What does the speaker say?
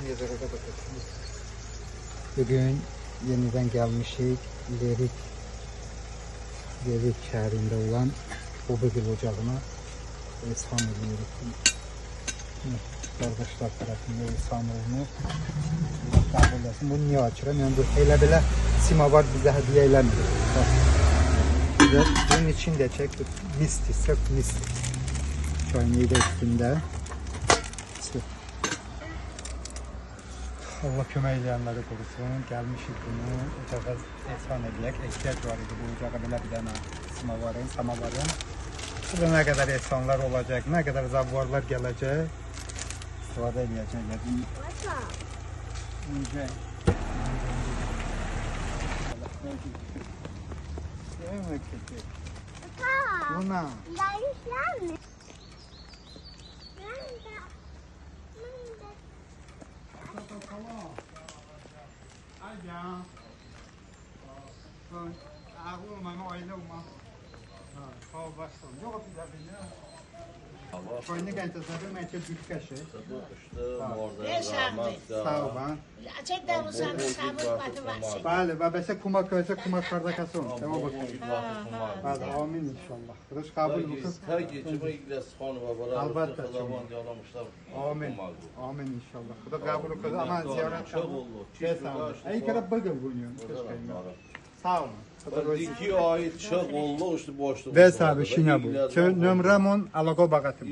nezarete bakıyorsunuz. Bugün yeniden gelmişik Lerik şehrinde olan Bobegil ocağına isham ediyoruz. Kardeşler tarafında isham olunur. Allah kabul etsin. Bunu niye açıram? Yani bu elə simavar bize hediye eləmir. Bunun için de çek misti, sırf misti. Çayını da üstünde. Allah kömək edənləri qorusun. Gəlmişik bunu ocağa ehsan edək. Ehtiyac var idi bu ocağa belə bir dənə samavarın. Burada nə qədər ehsanlar olacaq, nə qədər zavarlar gələcək. İstifadə edəcəklər. Luna. Tamam. Ağlama, aile olma. Sağ ol, başlayalım. Yok, bir daha bilmiyorum. Şöyle gəncəsədir, mən ki, büyük qəşi. Sağ ol, ben. Bəli, və bəsə kumaköyəcək, kumak kardakası olun. Tamam, bakayım. Bəli, amin inşallah. Burası qabul bu kız. Albatta. Amin. Amin inşallah. Bu da qabul kız ama ziyaret qabul. Ey kere bıgıl buluyorum. Sağ olun. 2 ay çık oldu işte boşluq. Bəs abi, şinə bu. Nömrəm 10, əlaqə bağatım.